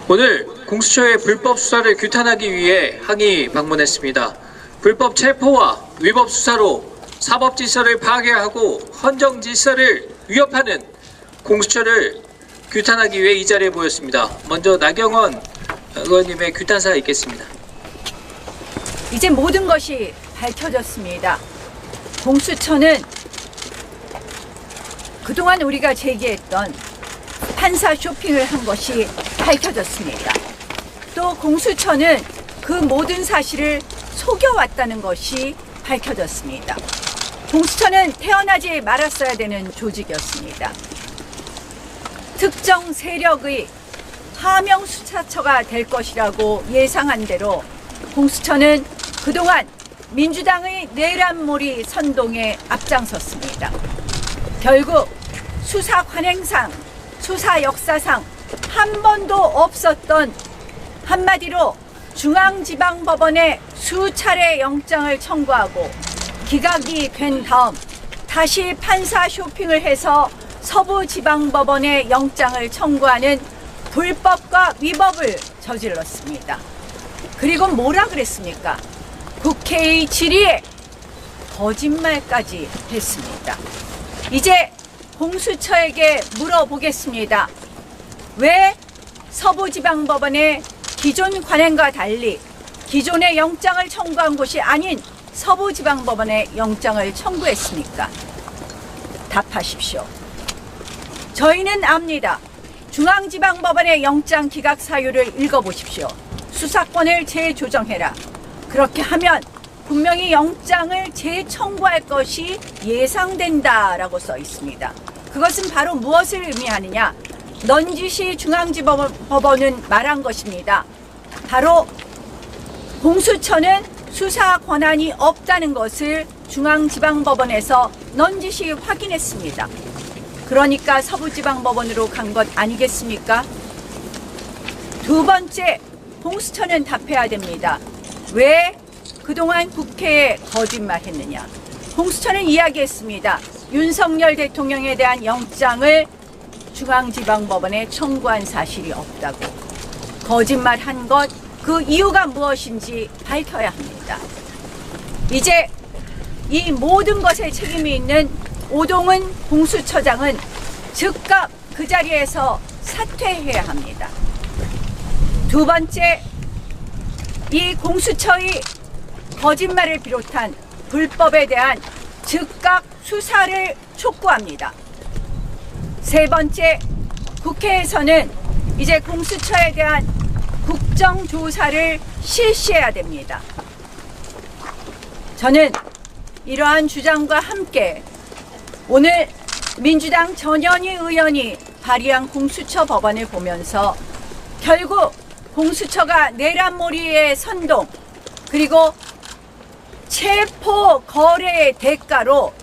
오늘 공수처의 불법 수사를 규탄하기 위해 항의 방문했습니다. 불법 체포와 위법 수사로 사법 질서를 파괴하고 헌정 질서를 위협하는 공수처를 규탄하기 위해 이 자리에 모였습니다. 먼저 나경원 의원님의 규탄사 있겠습니다. 이제 모든 것이 밝혀졌습니다. 공수처는 그동안 우리가 제기했던 판사 쇼핑을 한 것이 밝혀졌습니다. 또 공수처는 그 모든 사실을 속여왔다는 것이 밝혀졌습니다. 공수처는 태어나지 말았어야 되는 조직이었습니다. 특정 세력의 하명 수사처가 될 것이라고 예상한 대로 공수처는 그동안 민주당의 내란몰이 선동에 앞장섰습니다. 결국 수사 관행상, 수사 역사상 한 번도 없었던, 한마디로 중앙지방법원에 수차례 영장을 청구하고 기각이 된 다음 다시 판사 쇼핑을 해서 서부지방법원에 영장을 청구하는 불법과 위법을 저질렀습니다. 그리고 뭐라 그랬습니까? 국회의 질의에 거짓말까지 했습니다. 이제 공수처에게 물어보겠습니다. 왜 서부지방법원에 기존 관행과 달리 기존의 영장을 청구한 곳이 아닌 서부지방법원에 영장을 청구했습니까? 답하십시오. 저희는 압니다. 중앙지방법원의 영장 기각 사유를 읽어보십시오. 수사권을 재조정해라. 그렇게 하면 분명히 영장을 재청구할 것이 예상된다라고 써 있습니다. 그것은 바로 무엇을 의미하느냐? 넌지시 중앙지법원은 말한 것입니다. 바로 공수처는 수사 권한이 없다는 것을 중앙지방법원에서 넌지시 확인했습니다. 그러니까 서부지방법원으로 간 것 아니겠습니까? 두 번째, 공수처는 답해야 됩니다. 왜 그동안 국회에 거짓말했느냐? 공수처는 이야기했습니다. 윤석열 대통령에 대한 영장을 중앙지방법원에 청구한 사실이 없다고. 거짓말한 것, 그 이유가 무엇인지 밝혀야 합니다. 이제 이 모든 것에 책임이 있는 오동은 공수처장은 즉각 그 자리에서 사퇴해야 합니다. 두 번째, 이 공수처의 거짓말을 비롯한 불법에 대한 즉각 수사를 촉구합니다. 세 번째, 국회에서는 이제 공수처에 대한 국정조사를 실시해야 됩니다. 저는 이러한 주장과 함께 오늘 민주당 전현희 의원이 발의한 공수처 법안을 보면서 결국 공수처가 내란몰이의 선동, 그리고 체포 거래의 대가로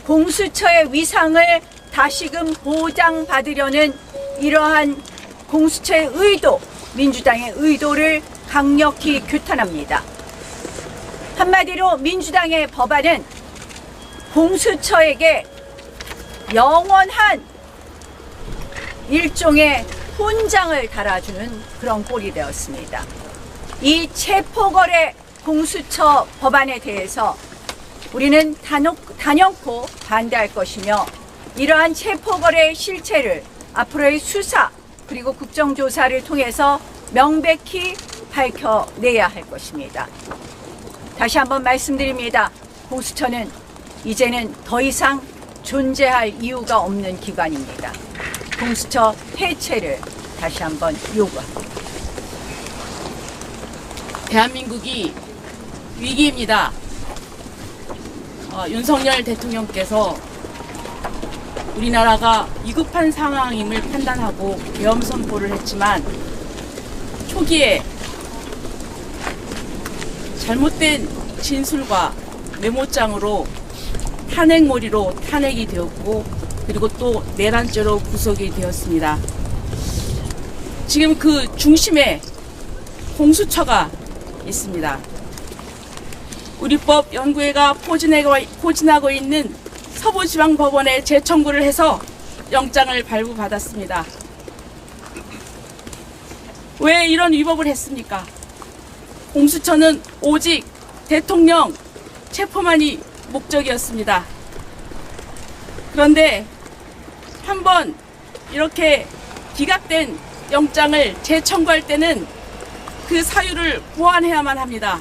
공수처의 위상을 다시금 보장받으려는 이러한 공수처의 의도, 민주당의 의도를 강력히 규탄합니다. 한마디로 민주당의 법안은 공수처에게 영원한 일종의 훈장을 달아주는 그런 꼴이 되었습니다. 이 체포거래 공수처 법안에 대해서 우리는 단연코 반대할 것이며, 이러한 체포거래의 실체를 앞으로의 수사 그리고 국정조사를 통해서 명백히 밝혀내야 할 것입니다. 다시 한번 말씀드립니다. 공수처는 이제는 더 이상 존재할 이유가 없는 기관입니다. 공수처 해체를 다시 한번 요구합니다. 대한민국이 위기입니다. 윤석열 대통령께서 우리나라가 위급한 상황임을 판단하고 계엄 선포를 했지만 초기에 잘못된 진술과 메모장으로 탄핵몰이로 탄핵이 되었고, 그리고 또 내란죄로 구속이 되었습니다. 지금 그 중심에 공수처가 있습니다. 우리법 연구회가 포진하고 있는 서부지방법원에 재청구를 해서 영장을 발부받았습니다. 왜 이런 위법을 했습니까? 공수처는 오직 대통령 체포만이 목적이었습니다. 그런데 한번 이렇게 기각된 영장을 재청구할 때는 그 사유를 보완해야만 합니다.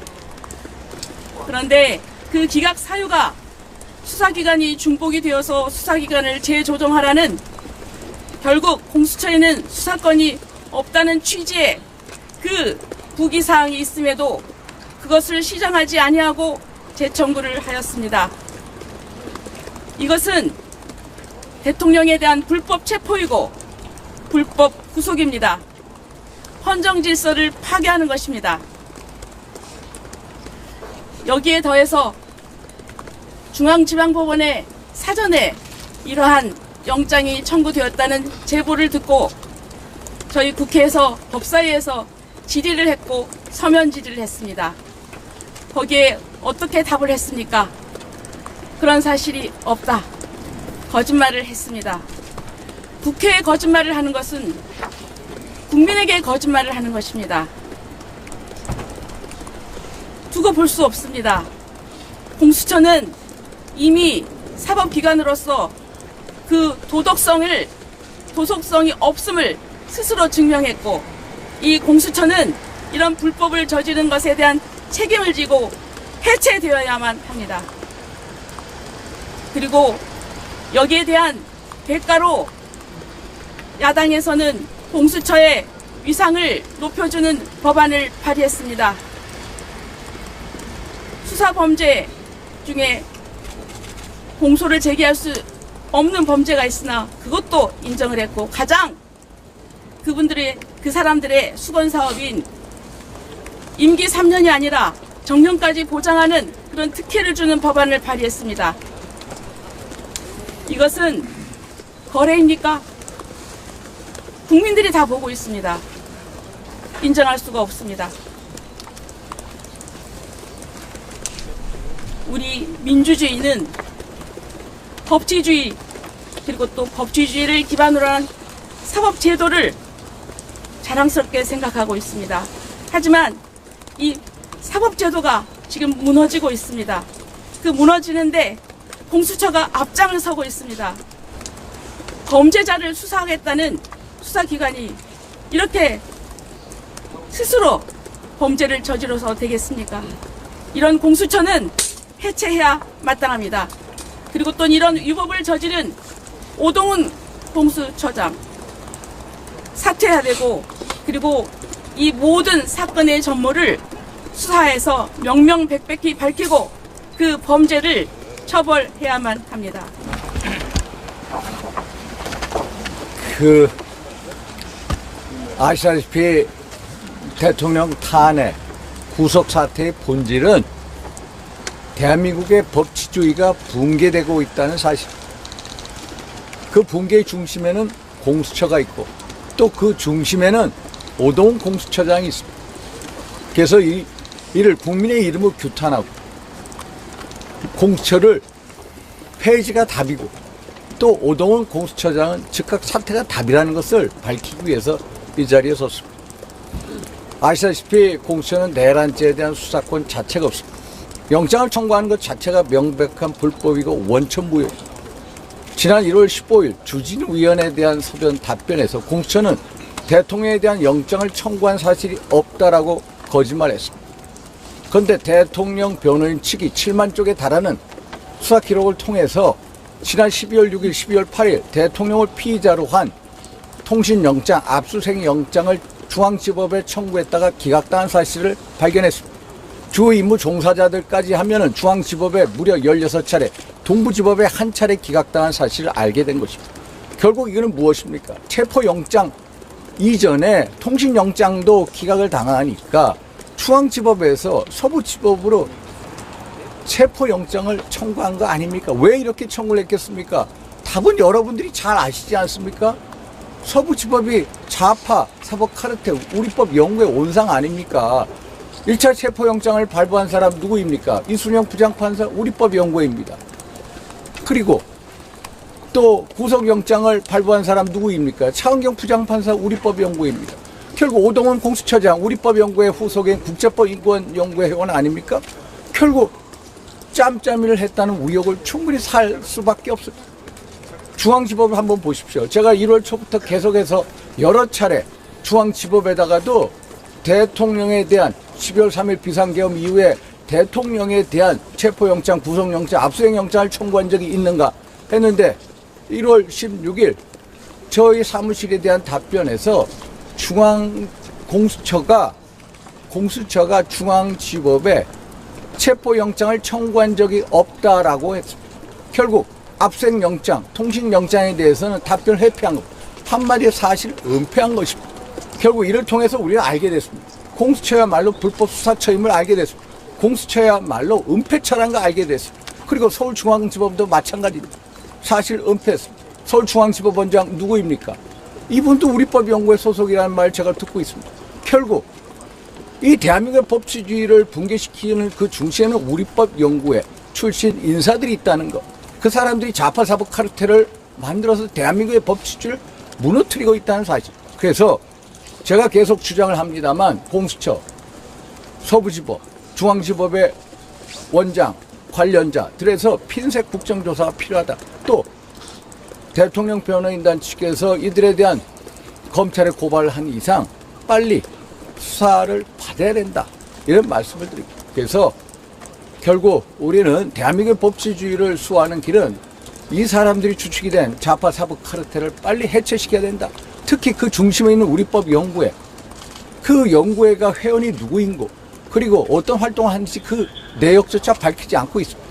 그런데 그 기각 사유가 수사기관이 중복이 되어서 수사기관을 재조정하라는, 결국 공수처에는 수사권이 없다는 취지의 그 부기사항이 있음에도 그것을 시정하지 아니하고 재청구를 하였습니다. 이것은 대통령에 대한 불법 체포이고 불법 구속입니다. 헌정 질서를 파괴하는 것입니다. 여기에 더해서 중앙지방법원에 사전에 이러한 영장이 청구되었다는 제보를 듣고 저희 국회에서 법사위에서 질의를 했고 서면 질의를 했습니다. 거기에 어떻게 답을 했습니까? 그런 사실이 없다. 거짓말을 했습니다. 국회에 거짓말을 하는 것은 국민에게 거짓말을 하는 것입니다. 두고 볼 수 없습니다. 공수처는 이미 사법기관으로서 그 도덕성이 없음을 스스로 증명했고, 이 공수처는 이런 불법을 저지른 것에 대한 책임을 지고 해체되어야만 합니다. 그리고 여기에 대한 대가로 야당에서는 공수처의 위상을 높여주는 법안을 발의했습니다. 수사범죄 중에 공소를 제기할 수 없는 범죄가 있으나 그것도 인정을 했고, 가장 그 사람들의 수건 사업인 임기 3년이 아니라 정년까지 보장하는 그런 특혜를 주는 법안을 발의했습니다. 이것은 거래입니까? 국민들이 다 보고 있습니다. 인정할 수가 없습니다. 우리 민주주의는 법치주의, 그리고 또 법치주의를 기반으로 한 사법제도를 자랑스럽게 생각하고 있습니다. 하지만 이 사법제도가 지금 무너지고 있습니다. 그 무너지는데 공수처가 앞장을 서고 있습니다. 범죄자를 수사하겠다는 수사기관이 이렇게 스스로 범죄를 저지러서 되겠습니까? 이런 공수처는 해체해야 마땅합니다. 그리고 또 이런 위법을 저지른 오동훈 공수처장 사퇴해야 되고, 그리고 이 모든 사건의 전모를 수사해서 명명백백히 밝히고 그 범죄를 처벌해야만 합니다. 아시다시피 대통령 탄핵, 구속 사태의 본질은 대한민국의 법치주의가 붕괴되고 있다는 사실. 그 붕괴의 중심에는 공수처가 있고 또 그 중심에는 오동훈 공수처장이 있습니다. 그래서 이를 국민의 이름으로 규탄하고 공수처를 폐지가 답이고 또 오동훈 공수처장은 즉각 사퇴가 답이라는 것을 밝히기 위해서 이 자리에 섰습니다. 아시다시피 공수처는 내란죄에 대한 수사권 자체가 없습니다. 영장을 청구하는 것 자체가 명백한 불법이고 원천무효입니다. 지난 1월 15일 주진우위원에 대한 서면 답변에서 공수처는 대통령에 대한 영장을 청구한 사실이 없다라고 거짓말했습니다. 그런데 대통령 변호인 측이 7만 쪽에 달하는 수사 기록을 통해서 지난 12월 6일, 12월 8일 대통령을 피의자로 한 통신영장, 압수수색 영장을 중앙지법에 청구했다가 기각당한 사실을 발견했습니다. 주 임무 종사자들까지 하면은 중앙지법에 무려 16차례, 동부지법에 한 차례 기각당한 사실을 알게 된 것입니다. 결국 이거는 무엇입니까? 체포영장 이전에 통신영장도 기각을 당하니까 중앙지법에서 서부지법으로 체포영장을 청구한 거 아닙니까? 왜 이렇게 청구를 했겠습니까? 답은 여러분들이 잘 아시지 않습니까? 서부지법이 좌파 사법 카르텔 우리법 연구의 온상 아닙니까? 1차 체포영장을 발부한 사람 누구입니까? 이순영 부장판사 우리법 연구입니다. 그리고 또 구속영장을 발부한 사람 누구입니까? 차은경 부장판사 우리법 연구입니다. 결국 오동훈 공수처장 우리법연구회 후속인 국제법인권연구회원 아닙니까? 결국 짬짬이를 했다는 의혹을 충분히 살 수밖에 없어요. 중앙지법을 한번 보십시오. 제가 1월 초부터 계속해서 여러 차례 중앙지법에다가도 대통령에 대한 12월 3일 비상계엄 이후에 대통령에 대한 체포영장, 구속영장, 압수수색영장을 청구한 적이 있는가 했는데 1월 16일 저희 사무실에 대한 답변에서 공수처가 중앙지법에 체포영장을 청구한 적이 없다라고 했습니다. 결국 압수수색영장, 통신영장에 대해서는 답변을 회피한 것, 한마디에 사실 은폐한 것입니다. 결국 이를 통해서 우리가 알게 됐습니다. 공수처야말로 불법 수사처임을 알게 됐습니다. 공수처야말로 은폐처라는 걸 알게 됐습니다. 그리고 서울중앙지법도 마찬가지입니다. 사실 은폐했습니다. 서울중앙지법원장 누구입니까? 이분도 우리법연구회 소속이라는 말 제가 듣고 있습니다. 결국 이 대한민국의 법치주의를 붕괴시키는 그 중심에는 우리법연구회 출신 인사들이 있다는 것. 그 사람들이 좌파사법 카르텔을 만들어서 대한민국의 법치주의를 무너뜨리고 있다는 사실. 그래서 제가 계속 주장을 합니다만 공수처, 서부지법, 중앙지법의 원장, 관련자들에서 핀셋 국정조사가 필요하다. 또 대통령 변호인단 측에서 이들에 대한 검찰에 고발을 한 이상 빨리 수사를 받아야 된다. 이런 말씀을 드립니다. 그래서 결국 우리는 대한민국의 법치주의를 수호하는 길은 이 사람들이 주축이 된 좌파 사법 카르텔을 빨리 해체시켜야 된다. 특히 그 중심에 있는 우리법연구회, 그 연구회가 회원이 누구인고 그리고 어떤 활동을 하는지 그 내역조차 밝히지 않고 있습니다.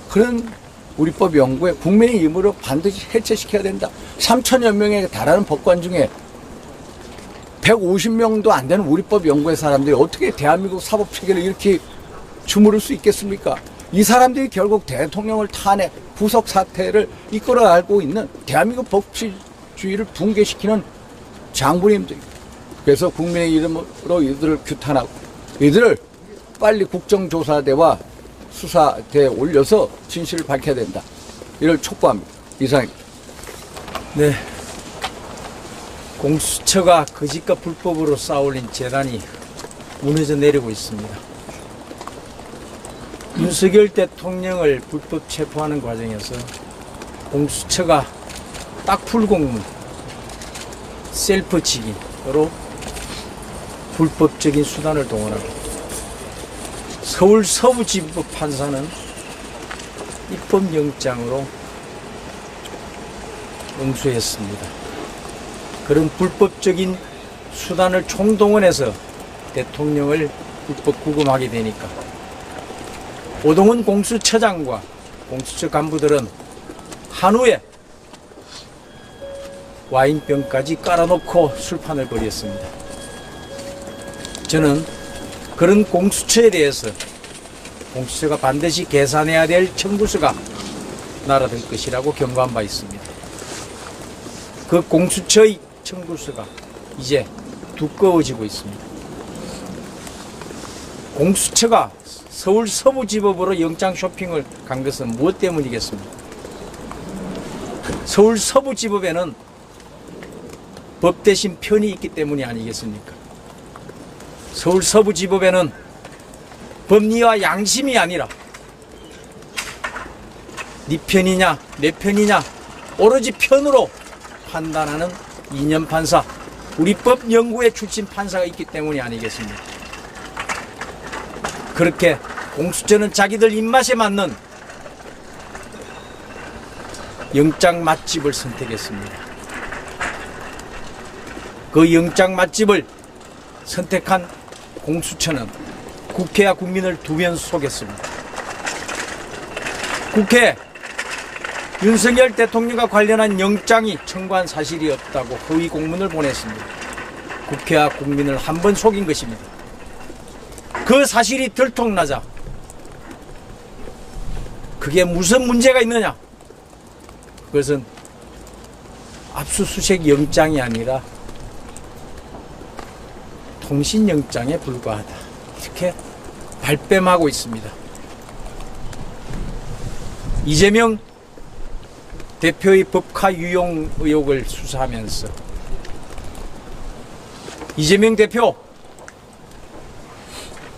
그런 우리법연구회 국민의 힘으로 반드시 해체시켜야 된다. 3천여 명에 달하는 법관 중에 150명도 안 되는 우리법연구회 사람들이 어떻게 대한민국 사법체계를 이렇게 주무를 수 있겠습니까? 이 사람들이 결국 대통령을 탄핵, 구속 사태를 이끌어가고 있는 대한민국 법치주의를 붕괴시키는 장군님들입니다. 그래서 국민의 이름으로 이들을 규탄하고 이들을 빨리 국정조사대와 수사대에 올려서 진실을 밝혀야 된다. 이를 촉구합니다. 이상입니다. 네. 공수처가 거짓과 불법으로 쌓아올린 재단이 무너져 내리고 있습니다. 윤석열 대통령을 불법 체포하는 과정에서 공수처가 딱풀공문, 셀프치기로 불법적인 수단을 동원하고 서울 서부지법 판사는 입법영장으로 응수했습니다. 그런 불법적인 수단을 총동원해서 대통령을 불법 구금하게 되니까 오동훈 공수처장과 공수처 간부들은 한우에 와인병까지 깔아놓고 술판을 벌였습니다. 저는 그런 공수처에 대해서 공수처가 반드시 계산해야 될 청구서가 날아들 것이라고 경고한 바 있습니다. 그 공수처의 청구서가 이제 두꺼워지고 있습니다. 공수처가 서울 서부지법으로 영장 쇼핑을 간 것은 무엇 때문이겠습니까? 서울 서부지법에는 법 대신 편이 있기 때문이 아니겠습니까? 서울 서부지법에는 법리와 양심이 아니라 네 편이냐 내 편이냐 오로지 편으로 판단하는 이념 판사, 우리법연구회 출신 판사가 있기 때문이 아니겠습니까? 그렇게 공수처는 자기들 입맛에 맞는 영장 맛집을 선택했습니다. 그 영장 맛집을 선택한 공수처는 국회와 국민을 두 번 속였습니다. 국회 윤석열 대통령과 관련한 영장이 청구한 사실이 없다고 허위 공문을 보냈습니다. 국회와 국민을 한 번 속인 것입니다. 그 사실이 들통나자 그게 무슨 문제가 있느냐? 그것은 압수수색 영장이 아니라 통신영장에 불과하다. 이렇게 발뺌하고 있습니다. 이재명 대표의 법카 유용 의혹을 수사하면서 이재명 대표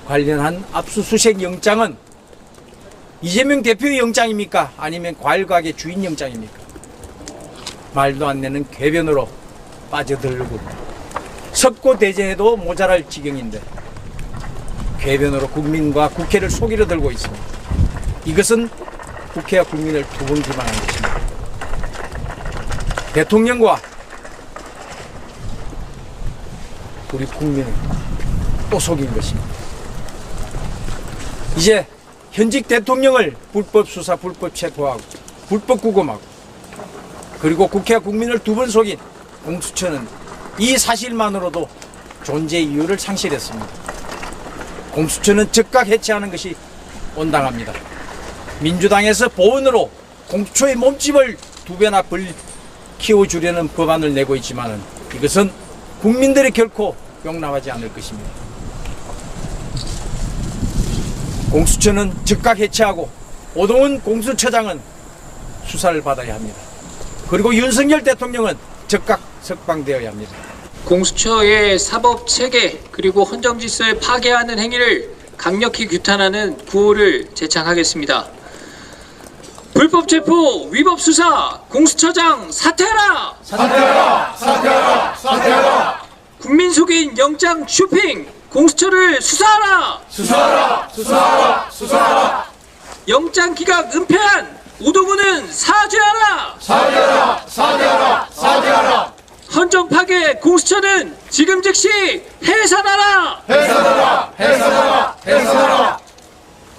관련한 압수수색 영장은 이재명 대표의 영장입니까? 아니면 과일가게 주인 영장입니까? 말도 안 되는 궤변으로 빠져들고 석고대죄해도 모자랄 지경인데 궤변으로 국민과 국회를 속이려 들고 있습니다. 이것은 국회와 국민을 두 번 기만한 것입니다. 대통령과 우리 국민을 또 속인 것입니다. 이제 현직 대통령을 불법 수사, 불법 체포하고 불법 구금하고 그리고 국회와 국민을 두 번 속인 공수처는 이 사실만으로도 존재 이유를 상실했습니다. 공수처는 즉각 해체하는 것이 온당합니다. 민주당에서 보은으로 공수처의 몸집을 두 배나 키워주려는 법안을 내고 있지만 이것은 국민들이 결코 용납하지 않을 것입니다. 공수처는 즉각 해체하고 오동훈 공수처장은 수사를 받아야 합니다. 그리고 윤석열 대통령은 즉각 석방되어야 합니다. 공수처의 사법 체계 그리고 헌정 질서를 파괴하는 행위를 강력히 규탄하는 구호를 제창하겠습니다. 불법 체포, 위법 수사, 공수처장 사퇴하라! 사퇴하라! 사퇴하라! 사퇴하라! 국민 속인 영장 쇼핑, 공수처를 수사하라! 수사하라! 수사하라! 수사하라! 영장 기각 은폐한 오동훈은 사죄하라! 사죄하라! 사죄하라! 사죄하라! 헌정 파괴 공수처는 지금 즉시 해산하라! 해산하라! 해산하라! 해산하라!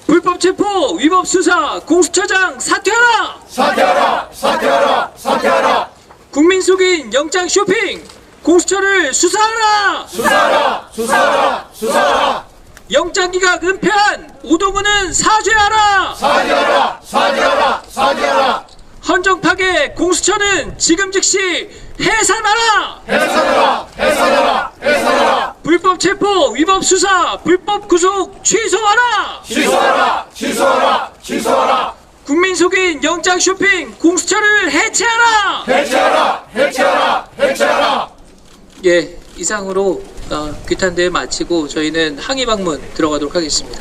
불법 체포, 위법 수사, 공수처장 사퇴하라! 사퇴하라! 사퇴하라! 사퇴하라! 국민 속인 영장 쇼핑, 공수처를 수사하라! 수사하라! 수사하라! 수사하라! 영장 기각 은폐한 오동훈은 사죄하라! 사죄하라! 사죄하라! 사죄하라! 헌정 파괴 공수처는 지금 즉시 해산하라! 해산하라! 해산하라! 해산하라! 불법 체포, 위법 수사, 불법 구속 취소하라! 취소하라! 취소하라! 취소하라! 국민 속인 영장 쇼핑, 공수처를 해체하라! 해체하라! 해체하라! 해체하라! 예, 이상으로 규탄대회 마치고 저희는 항의 방문 들어가도록 하겠습니다.